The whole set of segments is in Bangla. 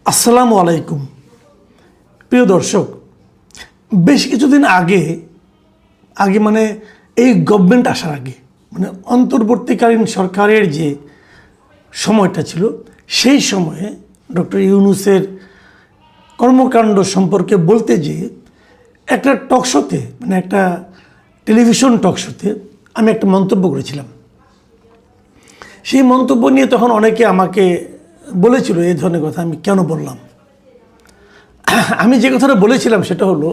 আসসালামু আলাইকুম প্রিয় দর্শক, বেশ কিছুদিন আগে মানে এই গভর্নমেন্ট আসার আগে মানে অন্তর্বর্তীকালীন সরকারের যে সময়টা ছিল সেই সময়ে ডক্টর ইউনূসের কর্মকাণ্ড সম্পর্কে বলতে যেয়ে একটা টকশোতে মানে একটা টেলিভিশন টকশোতে আমি একটা মন্তব্য করেছিলাম। সেই মন্তব্য নিয়ে তখন অনেকে আমাকে বলেছিল এই ধরনের কথা। আমি কেন বললাম? আমি যে কথাটা বলেছিলাম সেটা হলো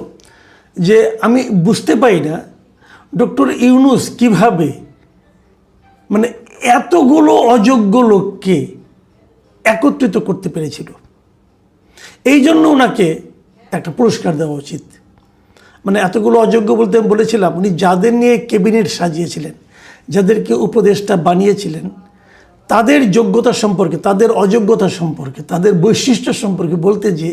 যে আমি বুঝতে পারি না ডক্টর ইউনূস কিভাবে মানে এতগুলো অযোগ্য লোককে একত্রিত করতে পেরেছিল। এই জন্য ওনাকে একটা পুরস্কার দেওয়া উচিত। মানে এতগুলো অযোগ্য বলতে আমি বলেছিলাম উনি যাদের নিয়ে ক্যাবিনেট সাজিয়েছিলেন, যাদেরকে উপদেষ্টা বানিয়েছিলেন, তাদের যোগ্যতা সম্পর্কে, তাদের অযোগ্যতা সম্পর্কে, তাদের বৈশিষ্ট্য সম্পর্কে বলতে যে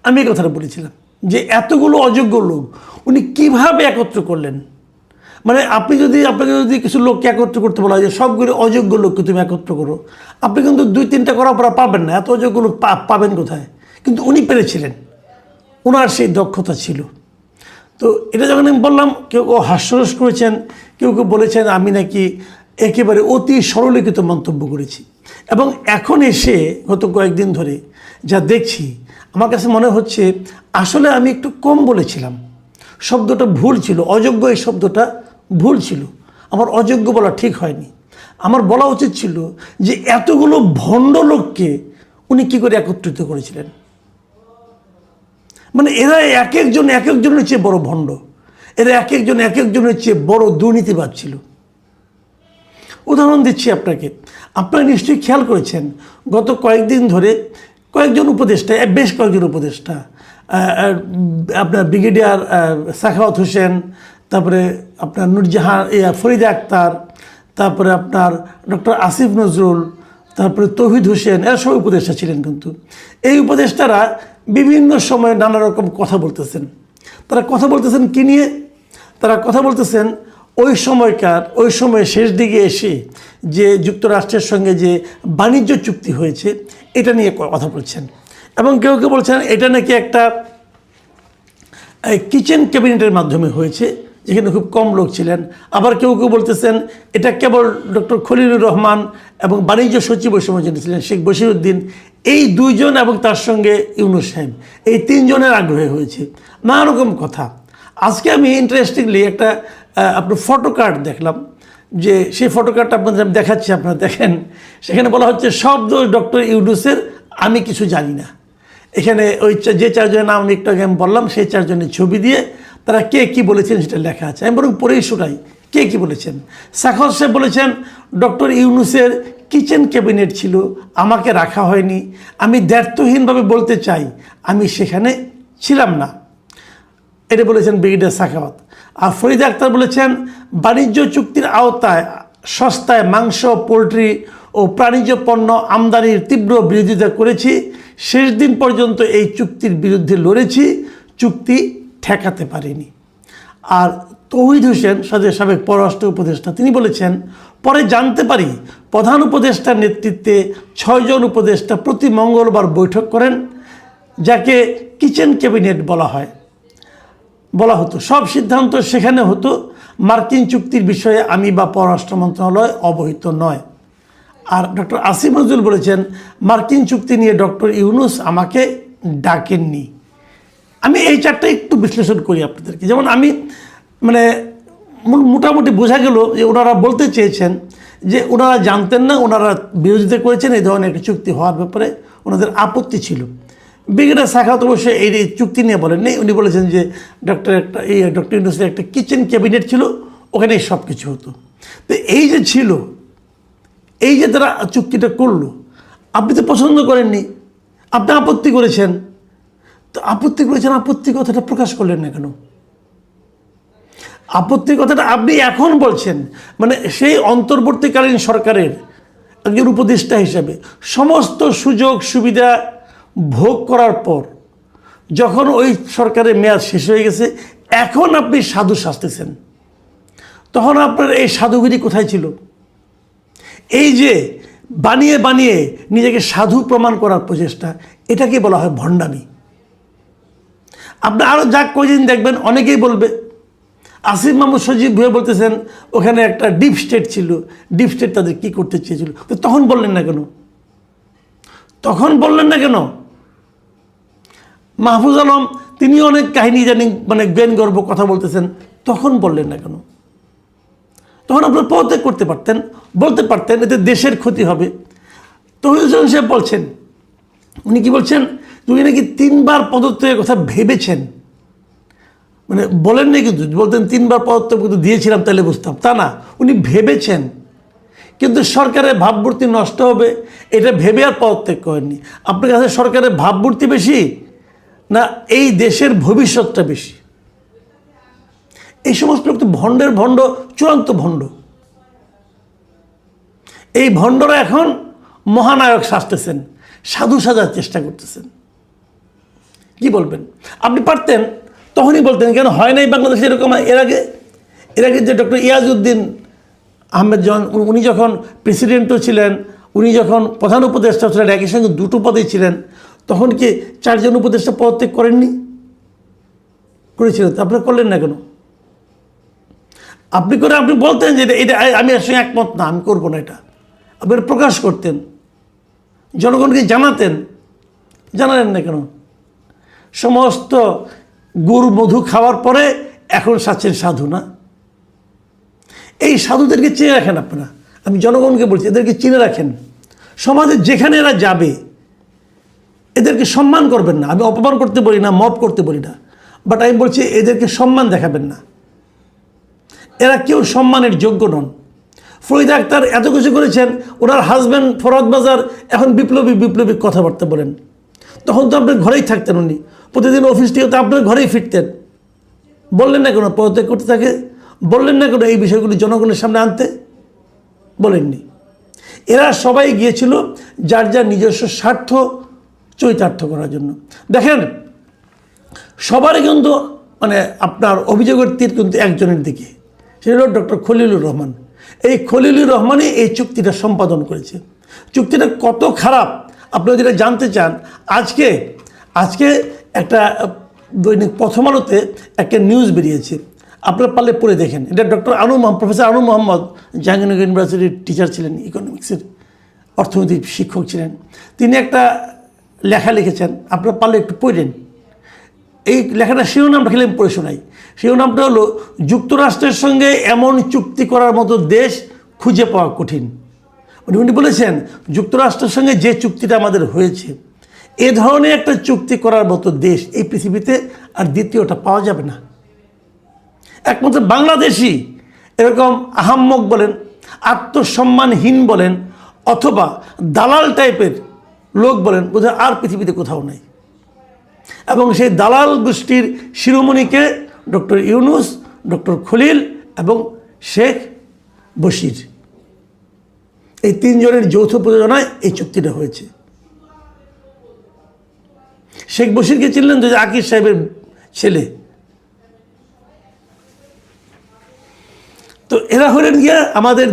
আমি এই কথাটা বলেছিলাম যে এতগুলো অযোগ্য লোক উনি কিভাবে একত্র করলেন। মানে আপনাকে যদি কিছু লোককে একত্র করতে বলা হয় যে সবগুলো অযোগ্য লোককে তুমি একত্র করো, আপনি কিন্তু 2-3টা করার পর পাবেন না। এত অযোগ্য লোক পাবেন কোথায়? কিন্তু উনি পেরেছিলেন, ওনার সেই দক্ষতা ছিল। তো এটা যখন আমি বললাম, কেউ হাস্যরস করেছেন, কেউ বলেছেন আমি নাকি একেবারে অতি সরলীকৃত মন্তব্য করেছি। এবং এখন এসে গত কয়েকদিন ধরে যা দেখছি, আমার কাছে মনে হচ্ছে আসলে আমি একটু কম বলেছিলাম। শব্দটা ভুল ছিল, অযোগ্য এই শব্দটা ভুল ছিল। আমার অযোগ্য বলা ঠিক হয়নি। আমার বলা উচিত ছিল যে এতগুলো ভণ্ড লোককে উনি কী করে একত্রিত করেছিলেন। মানে এরা এক একজনের চেয়ে বড় ভণ্ড, এরা এক একজনের চেয়ে বড় দুর্নীতিবাদ ছিল। উদাহরণ দিচ্ছি আপনাকে, আপনারা নিশ্চয়ই খেয়াল করেছেন গত কয়েকদিন ধরে কয়েকজন উপদেষ্টা, বেশ কয়েকজন উপদেষ্টা, আপনার ব্রিগেডিয়ার সাখাওয়াত হোসেন, তারপরে আপনার নূরজাহান ফরিদা আক্তার, তারপরে আপনার ডক্টর আসিফ নজরুল, তারপরে তৌহিদ হোসেন, এরা সব উপদেষ্টা ছিলেন। কিন্তু এই উপদেষ্টারা বিভিন্ন সময়ে নানা রকম কথা বলতেছেন। তারা কথা বলতেছেন কী নিয়ে? তারা কথা বলতেছেন ওই সময়ে শেষ দিকে এসে যে যুক্তরাষ্ট্রের সঙ্গে যে বাণিজ্য চুক্তি হয়েছে এটা নিয়ে কথা বলছেন। এবং কেউ কেউ বলছেন এটা নাকি একটা কিচেন ক্যাবিনেটের মাধ্যমে হয়েছে, যেখানে খুব কম লোক ছিলেন। আবার কেউ কেউ বলতেছেন এটা কেবল ডক্টর খলিলুর রহমান এবং বাণিজ্য সচিব ওই সময় যিনি ছিলেন শেখ বশিরউদ্দিন, এই দুইজন এবং তার সঙ্গে ইউনূস সাহেব, এই তিনজনের আগ্রহে হয়েছে। নানা রকম কথা। আজকে আমি ইন্টারেস্টিংলি একটা আপনার ফটো কার্ড দেখলাম, যে সেই ফটো কার্ডটা আপনাদের আমি দেখাচ্ছি, আপনারা দেখেন। সেখানে বলা হচ্ছে সব দোষ ডক্টর ইউনূসের, আমি কিছু জানি না। এখানে ওই যে চারজনের নাম একটু আগে আমি বললাম সেই চারজনের ছবি দিয়ে তারা কে কী বলেছেন সেটা লেখা আছে। আমি বরং পরেই শোনাই কে কী বলেছেন। সাখাওয়াত সাহেব বলেছেন ডক্টর ইউনূসের কিচেন ক্যাবিনেট ছিল, আমাকে রাখা হয়নি। আমি দ্ব্যর্থহীনভাবে বলতে চাই আমি সেখানে ছিলাম না। এটা বলেছেন ব্রিগেডিয়ার সাখাওয়াত। আর ফরিদা আক্তার বলেছেন বাণিজ্য চুক্তির আওতায় সস্তায় মাংস, পোলট্রি ও প্রাণীজ পণ্য আমদানির তীব্র বিরোধিতা করেছি। শেষ দিন পর্যন্ত এই চুক্তির বিরুদ্ধে লড়েছি, চুক্তি ঠেকাতে পারিনি। আর তৌহিদ হোসেন সাবেক পররাষ্ট্র উপদেষ্টা, তিনি বলেছেন পরে জানতে পারি প্রধান উপদেষ্টার নেতৃত্বে 6 জন উপদেষ্টা প্রতি মঙ্গলবার বৈঠক করেন, যাকে কিচেন ক্যাবিনেট বলা হতো। সব সিদ্ধান্ত সেখানে হতো। মার্কিন চুক্তির বিষয়ে আমি বা পররাষ্ট্র মন্ত্রণালয় অবহিত নয়। আর ডক্টর আসিফ নজরুল বলেছেন মার্কিন চুক্তি নিয়ে ডক্টর ইউনূস আমাকে ডাকেননি। আমি এই চারটা একটু বিশ্লেষণ করি আপনাদেরকে। যেমন আমি মানে মোটামুটি বোঝা গেল যে ওনারা বলতে চেয়েছেন যে ওনারা জানতেন না, ওনারা বিরোধিতা করেছেন, এই ধরনের একটা চুক্তি হওয়ার ব্যাপারে ওনাদের আপত্তি ছিল। ব্রিগেডিয়ার সাখাওয়াত অবশ্যই এই চুক্তি নিয়ে বলেননি। উনি বলেছেন যে ডক্টর ইউনূসের একটা কিচেন ক্যাবিনেট ছিল, ওখানে সব কিছু হতো। তো এই যে ছিল, এই যে তারা চুক্তিটা করলো, আপনি তো পছন্দ করেননি, আপনি আপত্তি করেছেন। তো আপত্তি কথাটা প্রকাশ করলেন না কেন? আপত্তির কথাটা আপনি এখন বলছেন। মানে সেই অন্তর্বর্তীকালীন সরকারের একজন উপদেষ্টা হিসাবে সমস্ত সুযোগ সুবিধা ভোগ করার পর যখন ওই সরকারের মেয়াদ শেষ হয়ে গেছে, এখন আপনি সাধু সাজতেছেন। তখন আপনার এই সাধুগিরি কোথায় ছিল? এই যে বানিয়ে বানিয়ে নিজেকে সাধু প্রমাণ করার প্রচেষ্টা, এটাকে বলা হয় ভণ্ডামি। আপনি আরও যা কয়দিন দেখবেন অনেকেই বলবে, আসিফ মাহমুদ সজীব ভুঁইয়া বলতেছেন ওখানে একটা ডিপ স্টেট ছিল, ডিপ স্টেট তাদের কী করতে চেয়েছিল, তো তখন বললেন না কেন? তখন বললেন না কেন? মাহফুজ আলম তিনি অনেক কাহিনী জানি, মানে জ্ঞান গর্ব কথা বলতেছেন, তখন বললেন না কেন? তখন আপনারা পদত্যাগ করতে পারতেন, বলতে পারতেন, এতে দেশের ক্ষতি হবে। তহিদ হোসেন সাহেব বলছেন, উনি কি বলছেন, তুমি নাকি 3 বার পদত্যাগের কথা ভেবেছেন, মানে বলেন নাই, কিন্তু বলতেন 3 বার পদত্যাগ কিন্তু দিয়েছিলাম তাহলে বুঝতাম, তা না, উনি ভেবেছেন, কিন্তু সরকারের ভাবমূর্তি নষ্ট হবে এটা ভেবে আর পদত্যাগ করেননি। আপনার কাছে সরকারের ভাবমূর্তি বেশি না এই দেশের ভবিষ্যৎটা বেশি? এই সমস্ত লোক তো ভণ্ডের ভণ্ড, চূড়ান্ত ভণ্ড। এই ভণ্ডরা এখন মহানায়ক সাজতেছেন, সাধু সাজার চেষ্টা করতেছেন। কি বলবেন? আপনি পারতেন তখনই বলতেন, কেন হয় নাই বাংলাদেশে এরকম? এর আগে যে ডক্টর ইয়াজউদ্দিন আহমেদ উনি যখন প্রেসিডেন্টও ছিলেন, উনি যখন প্রধান উপদেষ্টা ছিলেন, একই সঙ্গে 2টো পদেই ছিলেন, তখন কি 4 জন উপদেষ্টা পদত্যাগ করেননি? করেছিলেন। আপনারা করলেন না কেন? আপনি বলতেন যে এটা আমি এর সঙ্গে একমত না, আমি করবো না, এটা আপনারা প্রকাশ করতেন, জনগণকে জানাতেন। জানালেন না কেন? সমস্ত গুড় মধু খাওয়ার পরে এখন সাচ্ছেন সাধু না? এই সাধুদেরকে চিনে রাখেন আপনারা, আমি জনগণকে বলছি, এদেরকে চিনে রাখেন। সমাজে যেখানে এরা যাবে এদেরকে সম্মান করবেন না। আমি অপমান করতে বলি না, মব করতে বলি না, বাট আমি বলছি এদেরকে সম্মান দেখাবেন না। এরা কেউ সম্মানের যোগ্য নন। ফরিদা আক্তার এত কিছু করেছেন, ওনার হাজব্যান্ড ফরহাদ বাজার এখন বিপ্লবী কথাবার্তা বলেন। তখন তো আপনার ঘরেই থাকতেন, উনি প্রতিদিন অফিস থেকে তো আপনার ঘরেই ফিরতেন। বললেন না কেন পদত্যাগ করতে থাকে? বললেন না কেন এই বিষয়গুলি জনগণের সামনে আনতে? বলেননি। এরা সবাই গিয়েছিল যার যার নিজস্ব স্বার্থ চরিতার্থ করার জন্য। দেখেন, সবারই কিন্তু মানে আপনার অভিযোগের তীর কিন্তু একজনের দিকে, সেটা হল ডক্টর খলিলুর রহমান। এই খলিলুর রহমানই এই চুক্তিটা সম্পাদন করেছে। চুক্তিটা কত খারাপ আপনারা যেটা জানতে চান, আজকে একটা দৈনিক প্রথম আলোতে একটা নিউজ বেরিয়েছে, আপনারা পারলে পড়ে দেখেন। এটা প্রফেসর আনু মোহাম্মদ জাহাঙ্গীরনগর ইউনিভার্সিটির টিচার ছিলেন, ইকোনমিক্সের অর্থনৈতিক শিক্ষক ছিলেন। তিনি একটা লেখা লিখেছেন, আপনারা পারলে একটু পড়েন। এই লেখাটা শিরোনামটা খেলে আমি পড়ে শোনাই। শিরোনামটা হলো, যুক্তরাষ্ট্রের সঙ্গে এমন চুক্তি করার মতো দেশ খুঁজে পাওয়া কঠিন। উনি বলেছেন, যুক্তরাষ্ট্রের সঙ্গে যে চুক্তিটা আমাদের হয়েছে, এ ধরনের একটা চুক্তি করার মতো দেশ এই পৃথিবীতে আর দ্বিতীয়টা পাওয়া যাবে না। একমাত্র বাংলাদেশই এরকম আহাম্মক বলেন, আত্মসম্মানহীন বলেন, অথবা দালাল টাইপের লোক বলেন, বোধহয় আর পৃথিবীতে কোথাও নাই। এবং সেই দালাল গোষ্ঠীর শিরোমণিকে ডক্টর ইউনূস, ডক্টর খলিল এবং শেখ বশির, এই 3 জনের যৌথ প্রযোজনায় এই চুক্তিটা হয়েছে। শেখ বশিরকে চিনলেন যে আকিব সাহেবের ছেলে। তো এরা হলেন গিয়া আমাদের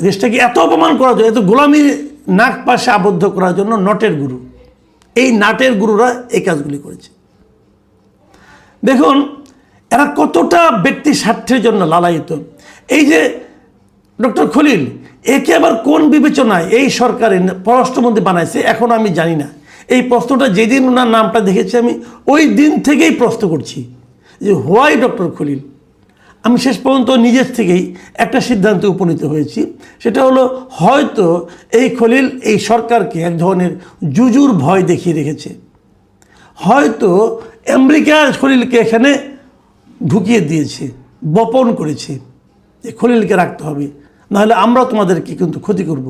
দেশটাকে এত অপমান করার জন্য, এত গোলামির নাক পাশে আবদ্ধ করার জন্য নটের গুরু। এই নাটের গুরুরা এই কাজগুলি করেছে। দেখুন এরা কতটা ব্যক্তি স্বার্থের জন্য লালায়িত। এই যে ডক্টর খলিল, একে আবার কোন বিবেচনায় এই সরকারের পররাষ্ট্রমন্ত্রী বানাইছে এখন আমি জানি না। এই প্রশ্নটা যেদিন ওনার নামটা দেখেছি আমি ওই দিন থেকেই প্রশ্ন করছি যে হোয়াই ডক্টর খলিল। আমি শেষ পর্যন্ত নিজের থেকেই একটা সিদ্ধান্তে উপনীত হয়েছি, সেটা হলো হয়তো এই খলিল এই সরকারকে এক ধরনের জুজুর ভয় দেখিয়ে রেখেছে। হয়তো আমেরিকা খলিলকে এখানে ঢুকিয়ে দিয়েছে, বপন করেছে যে খলিলকে রাখতে হবে, নাহলে আমরা তোমাদেরকে কিন্তু ক্ষতি করব।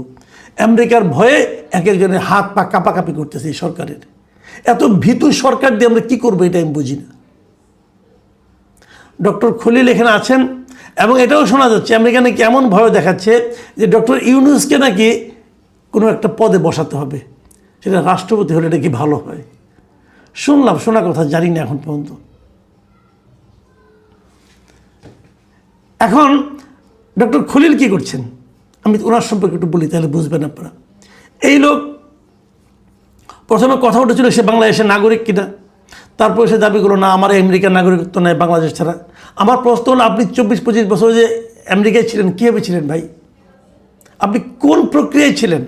আমেরিকার ভয়ে এক একজনের হাত পা কাঁপাকাঁপি করতেছে এই সরকারের। এত ভীতু সরকার দিয়ে আমরা কী করবো এটা আমি বুঝি না। ডক্টর খলিল এখানে আছেন এবং এটাও শোনা যাচ্ছে আমেরিকা নাকি এমন ভয় দেখাচ্ছে যে ডক্টর ইউনূসকে নাকি কোনো একটা পদে বসাতে হবে, সেটা রাষ্ট্রপতি হলে এটা কি ভালো হয়। শোনা কথা জানি না এখন পর্যন্ত। এখন ডক্টর খলিল কি করছেন আমি ওনার সম্পর্কে একটু বলি, তাহলে বুঝবেন আপনারা। এই লোক প্রথমে কথা উঠেছিল সে বাংলাদেশের নাগরিক কিনা, তারপরে সে দাবি করলো না আমার আমেরিকার নাগরিকত্ব নেই বাংলাদেশ ছাড়া। আমার প্রশ্ন হলো, আপনি 24-25 বছর যে আমেরিকায় ছিলেন কীভাবে ছিলেন ভাই? আপনি কোন প্রক্রিয়ায় ছিলেন?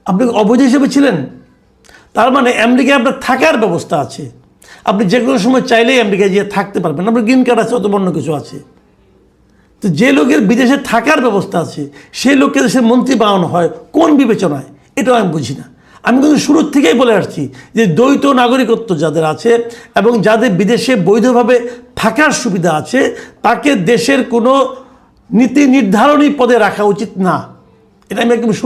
আপনি অবৈধ হিসেবে ছিলেন? তার মানে আমেরিকায় আপনার থাকার ব্যবস্থা আছে, আপনি যে কোনো সময় চাইলেই আমেরিকায় গিয়ে থাকতে পারবেন, আপনার গ্রিন কার্ড আছে, অত অন্য কিছু আছে। তো যে লোকের বিদেশে থাকার ব্যবস্থা আছে সেই লোককে দেশের মন্ত্রী বানানো হয় কোন বিবেচনায়? এটাও আমি বুঝি না। আমি কিন্তু শুরুর থেকেই বলে আসছি যে দ্বৈত নাগরিকত্ব যাদের আছে এবং যাদের বিদেশে বৈধভাবে থাকার সুবিধা আছে তাকে দেশের কোনো নীতি নির্ধারণী পদে রাখা উচিত না। এটা আমি একদম শুরু